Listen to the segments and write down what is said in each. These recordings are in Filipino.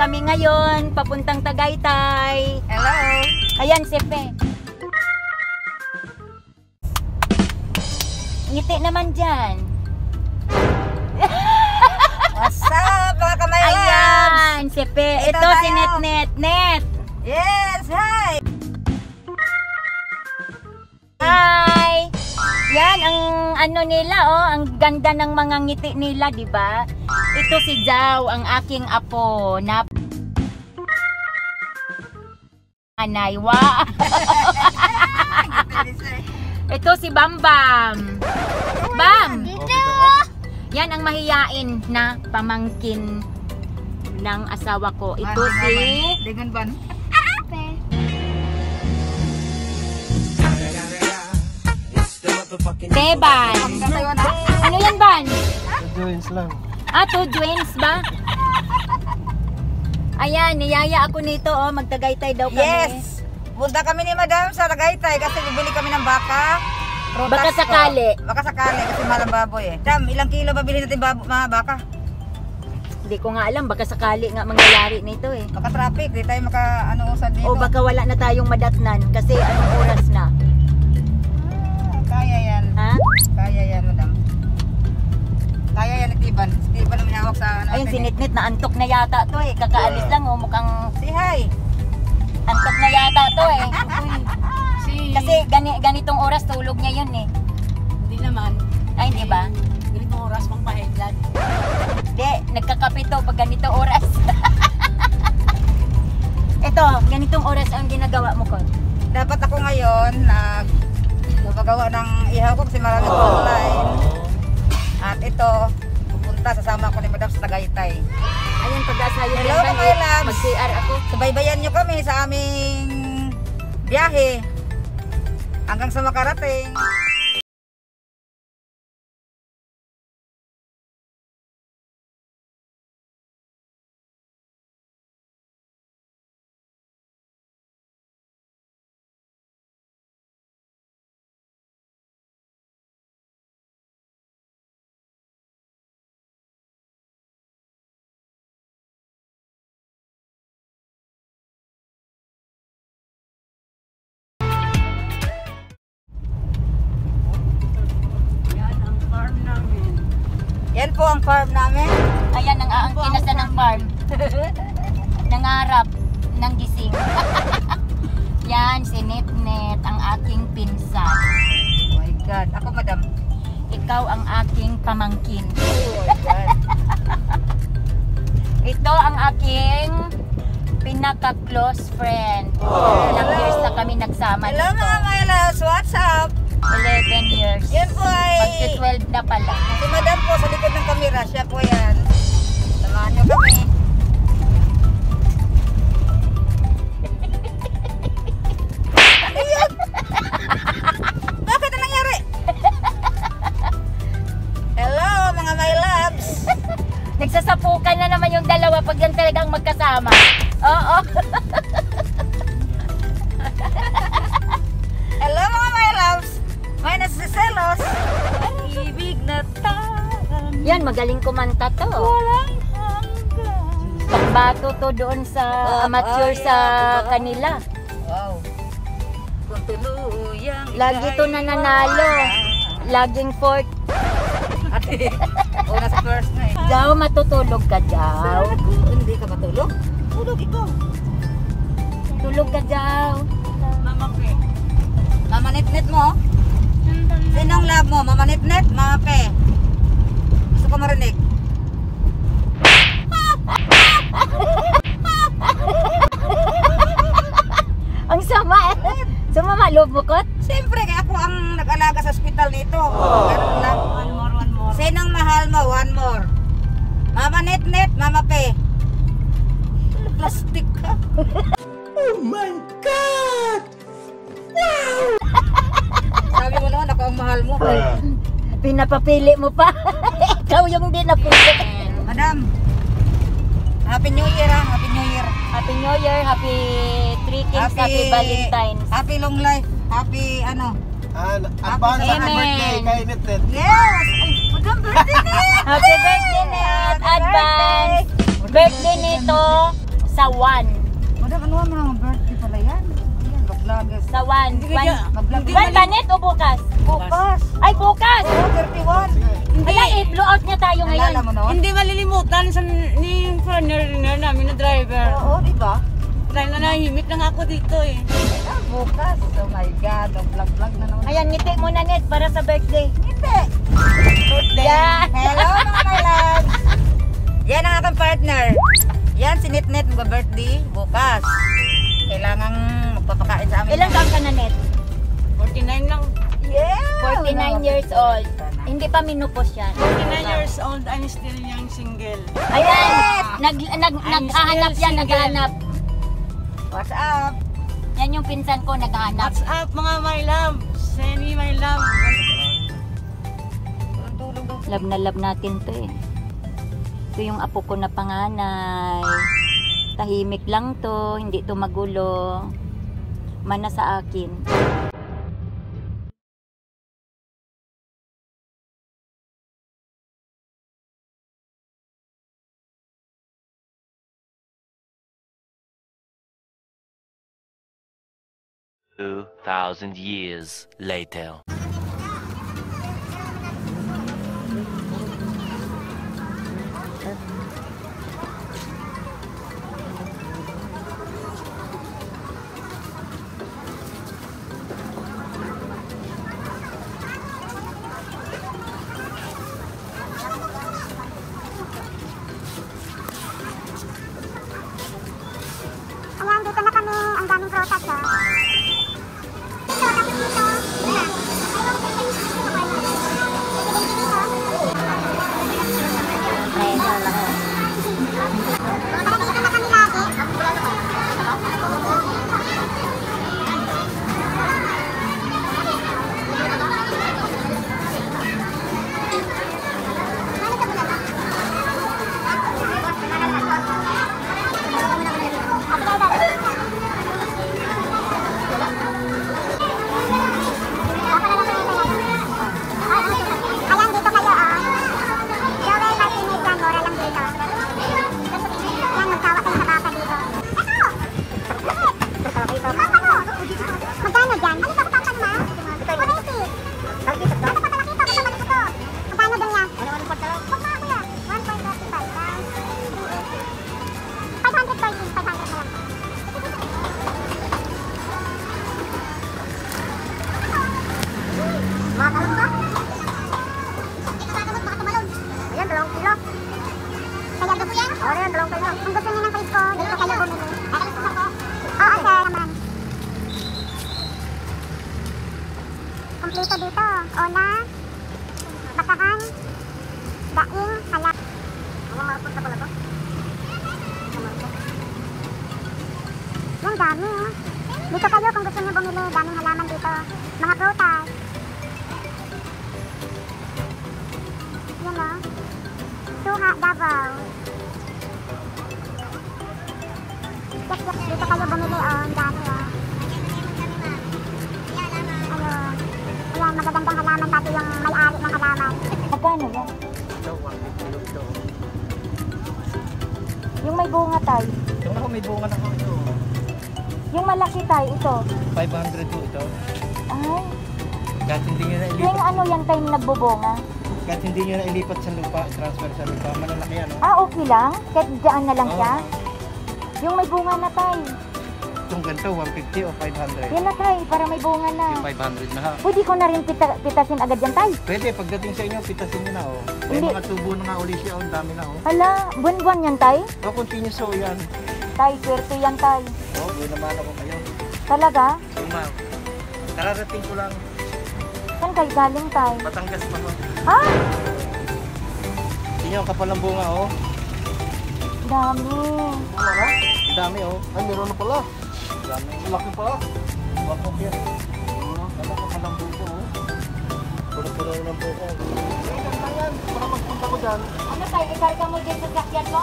kami ngayon, papuntang Tagaytay. Hello. Ayan si Fe. Ngiti naman dyan. What's up, mga kamaylaps? Ayan, si Fe. Ito tayo. si Net. Yes, hi. Hi! Yan ang ano nila, oh, ang ganda ng mga ngiti nila, di ba? Ito si Jao, ang aking apo na anaywa. Ito si Bambam. Bam! Yan ang mahiyain na pamangkin ng asawa ko. Ito si Dengan ban. Teban. Ano yan, Ban? Joins lang. Ah, 2 joints ba? Ayan, niyaya ako nito, oh, magtagaytay daw kami. Yes. Punta kami ni Madam sa Tagaytay kasi bibili kami ng baka. Prutas Baka sakali. ko. Baka sakali kasi mahal ang baboy eh. Madam, ilang kilo ba bilhin natin mga baka? Hindi ko nga alam, baka sakali nga mangyayari nito eh. Baka traffic, di tayo usad dito. O baka wala na tayong madatnan kasi anong oras na. Kaya yan. Ha? Kaya yan, Madam. Kaya yan ni Tiban. Si Tiban ang hawak sa ano. Ayun, si Nitnit na antok na yata to eh. Kakaalis lang, oh, mukhang Si hi. antok na yata to eh. Kasi ganitong oras tulog niya yun eh. Hindi naman. Ay, di ba? Ganitong oras pang pahedlan. Hindi, nagkakape to pag ganitong oras. Ito, ganitong oras ang ginagawa mo ko. Dapat ako ngayon magpagawa ng ihaw ko kasi maraming online. At ito, pupunta, sasama ko ni Madam sa Tagaytay. Ayun, pag-asayo Hello, mga loves. mag-CR ako. Subaybayan nyo kami sa aming biyahe hanggang sa makarating. Yan po ang farm namin. Ayan ang kinasa ng farm. Nangarap ng gising. Yan, si Netnet, ang aking pinsan. Oh my God. Ako, Madam. Ikaw ang aking pamangkin. Oh my God. Ito ang aking pinaka-close friend. Ilang years na kami nagsama Hello dito. mga my loves. What's up? 11 years. Yan po ay Magsi-12 na pala. si Madam po sa likod ng kamera. Siya po yan. Samahan nyo kami. Ano yun? Bakit ang nangyari? Hello mga my loves. Nagsasapukan na naman yung dalawa pag yan talagang magkasama. Oo. Hello mga my loves. May nasiselos. Ibig na tahan. Yan, magaling kumanta to. Walang hanggan. Pagbato to doon sa amateur sa kanila. Wow. Kung tuluyang Lagi to nananalo. Laging fourth. Ate, una sa first na eh. Daw, matutulog ka daw. Hindi ka matulog? Tulog ikaw. Tulog ka daw. Mama Pe. Mama Nitnit mo? Sinong love mo? Mama Nitnit? Mama Pe? Gusto ko marinig. Ang sama eh. Sumama, loob bukot. Siyempre, kaya ako ang nag-alaga sa ospital nito. Ganun lang. One more. Sinong mahal mo? One more. Mama Nitnit? Mama Pe? Plastic ka. Oh my God! Sabi mo noon, ako ang mahal mo. Pinapapili mo pa. Ikaw yung di napili. Madam, Happy New Year ha. Happy New Year. Happy New Year, Happy Three Kings, Happy Valentine's. Happy long life. Happy ano. Advance Amen. happy birthday kay Nitnit. Yes! Ay, madam, birthday niya! Happy birthday, Net! Advance! Birthday nito, Sa 1. Madam, ano ang mga birthday pala yan? Ayan, vloggers. Sa 1. Mag-vlog. Juan Banet o bukas? Bukas. Ay, bukas! Oh, 31. Kaya i-blow out niya tayo ngayon. Nalala mo noon? Hindi malilimutan sa ni partner namin na driver. Oo, di ba? Dahil na nahimik lang ako dito eh. Ah, bukas. Oh my God. Ang vlog-vlog na naman. Ayan, ngiti muna net para sa birthday. Ngiti. Yan. Hello, mga kailan. Yan ang aking partner. Yan, si Nitnet mag-birthday bukas. Kailangan magpapakain sa amin. Ilang taon ka na net? 49 lang. Yeah! 49 years old. Hindi pa minupos yan. 49 years old, I'm still young single. Ayan, naghahanap yan, single. naghahanap. What's up? Yan yung pinsan ko, naghahanap. What's up mga my love? Seni my love. Tulong daw. Love na love natin to eh. Ito yung apo ko na panganay. Tahimik lang to, hindi to magulo. Mana sa akin. Thousand years later. Ayan, dito na kami. Ang daming prutas, ha. Ayan, lang. Dito na kami lagi. Ayan, dito kayo, ah. Joel Martinez yan, mura lang dito. Yan, magsawa kayo sa baka dito. Ito! Papa mo! Magkano dyan? Ano ito, papa ma? 180. Ito pa malaki ito, kasama dito to. Magkano din yan? Huwag na kuya. 1.35 times 530, 500 na lang. Mga talong ba? Ayan, 2 kilo. Kaya ito po yan? Oo, yan, 2 kilo. Kung gusto niyo ng Crisco, dito kayo bumili. Oo, sir, naman. Kompleto dito. Ona, bakahan, daing, halak. Mga marapot na pala to? Yan, dami, oh. Dito kayo kung gusto niyo bumili. Daming halaman dito. Mga prutas. Yan, oh. Suha, Davao. Yes, dito kayo bumili, oh. Ang dami, oh. Ayun. Ayan, magagandang halaman, pati yung may-ari ng halaman. Magkano yan? Yung may bunga tayo. Ito ako, may bunga na ako ito. Yung malaki tayo, ito. 500 po ito. Ay, Kahit hindi nyo na yung ilipat, ano yan tayo nagbubunga. kahit hindi nyo na ilipat sa lupa, transfer sa lupa, malalaki yan. Oh. Ah, okay lang? Kahit dyan na lang siya? Yung may bunga na tayo. Itong ganito, 150 o 500. Yan na tayo, para may bunga na. Yung 500 na ha. Pwede ko na rin pitasin agad yan tayo. Pwede, pagdating sa inyo, pitasin nyo na oh. May Hindi. mga tubo na nga uli siya, oh. Ang dami na oh. Hala, buwan-buwan yan tayo. Oh, continuous so yan. Tayo, swerte yan tayo. Oh, buwan naman ako kayo. Talaga? So, ma'am, kararating ko lang, Saan kayo galing tayo? Batangas pa ko. Ha? Tingnan ang kapal ng bunga oh. Dami. Bunga na? Ang dami oh. Ay, meron na pala. Dami. Laki pala. Bakok yan. Ano kapal ng buko oh. Puro-puro ng buko. Ay, ganda yan. Para magpunta ko dyan. Ano tayo, ikarga mo din sa sakyan mo?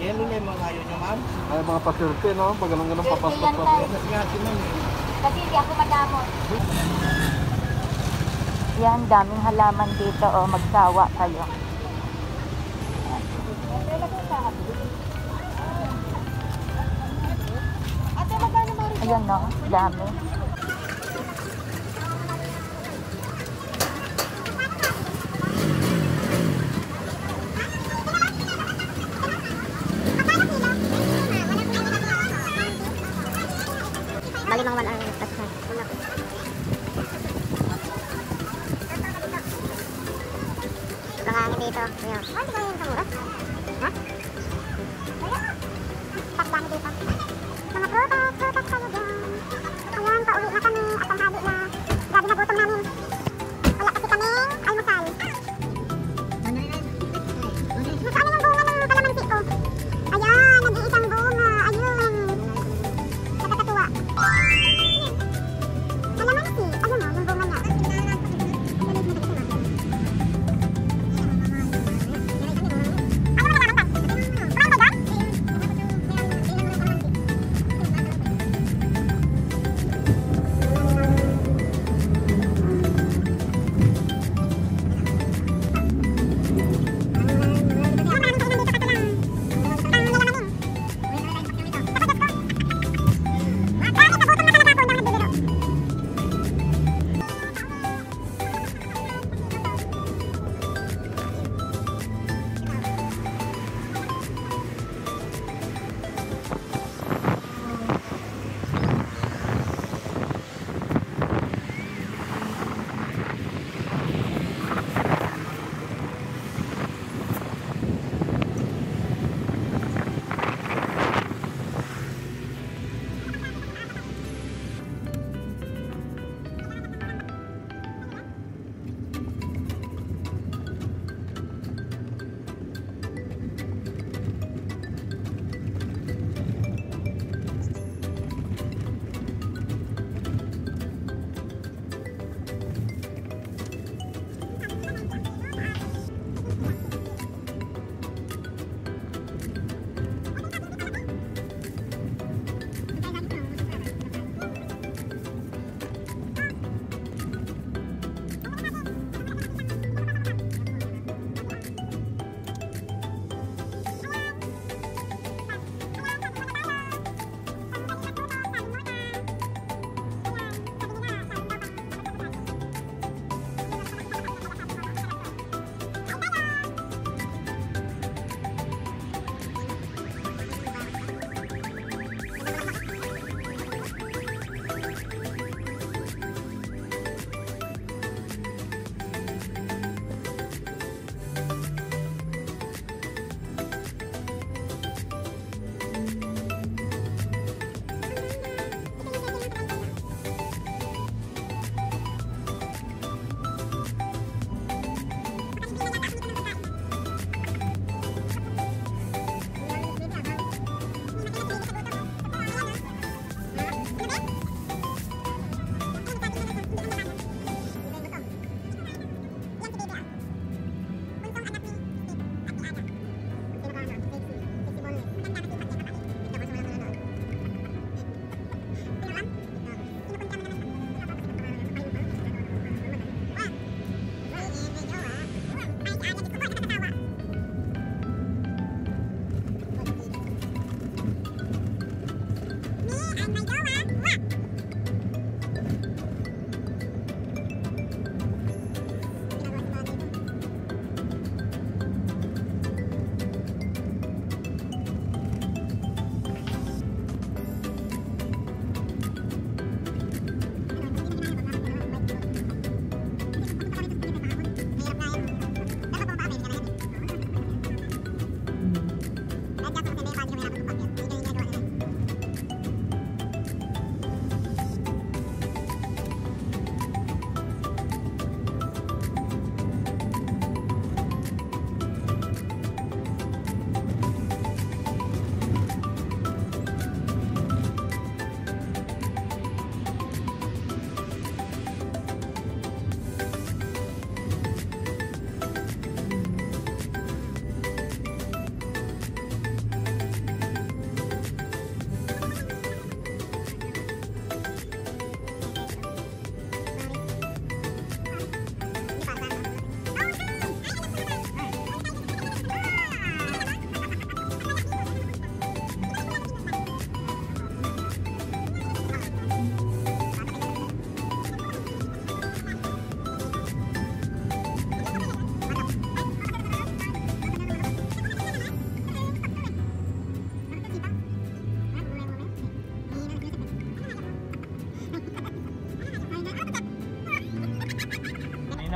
Yan yun yung mga ayaw nyo, ma'am. Ay, mga pasirte, no? Pag ganun-ganun Sirte yan tayo. Kasi nga, si ma'am eh. Kasi hindi ako madamot. Yan, daming halaman dito. Oh, magsawa kayo. Ayan no, dami. Bali mga 1 hour plus na. Langangin dito. Ayan. Ay, di ba yung kamura? Ha? Takdami dito. Mga prutas kayo dyan. Ayan, pauwi na kami at ang hali na. Grabe na gutom namin. Wala kasi kaming almusal. Nasaan yung bunga ng kalamansi ko? Ayan, nag-iisang bunga. Ayun. Nakakatuwa. Kalamansi. Ayun o, yung bunga niya. Ano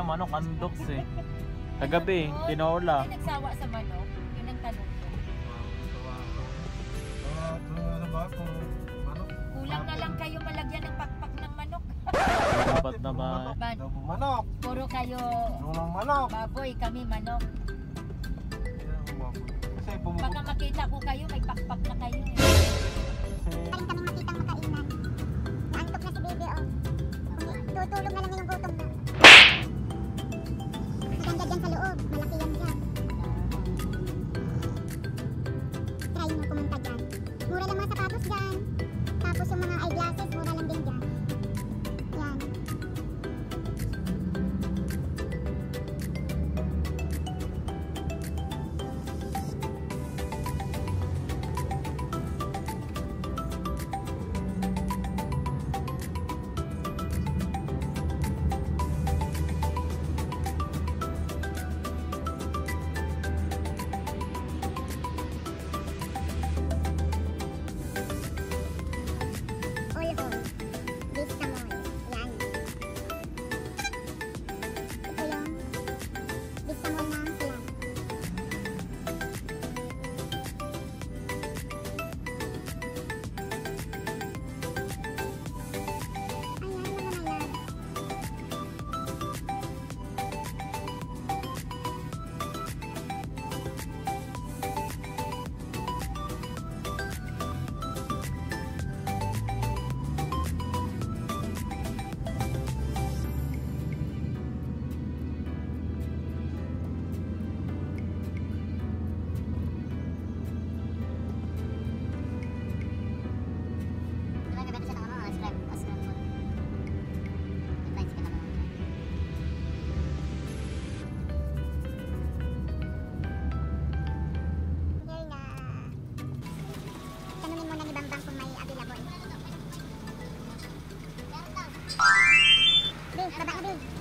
ng manok, andoks eh. Kagabi, tinola. Hindi nagsawa sa manok. Yun ang tanong ko. Ano ba kung manok? Kulang na lang kayo malagyan ng pakpak ng manok. Dapat naman. Manok. Puro kayo Walang manok. baboy, kami manok. Kasi Baka makita ko kayo, may pakpak na kayo. Pa rin kami makitang makainan. Naantok na si baby, oh. Tutulog na lang yung gutom mo. Maganda dyan sa loob. Malaki yan dyan. Try mo pumunta dyan. Mura lang mga sapatos dyan. Tapos yung mga eyeglasses, mura lang din dyan. Yan. All home. Vista Mall. Yan. Ito yung Vista Mall ng Silang. Ayan, mga malab. Talaga siya ng subscribe mo. Advice ka na ba? Here na. Tanungin mo na ni Bambang kung may available. Bin, baba na bin.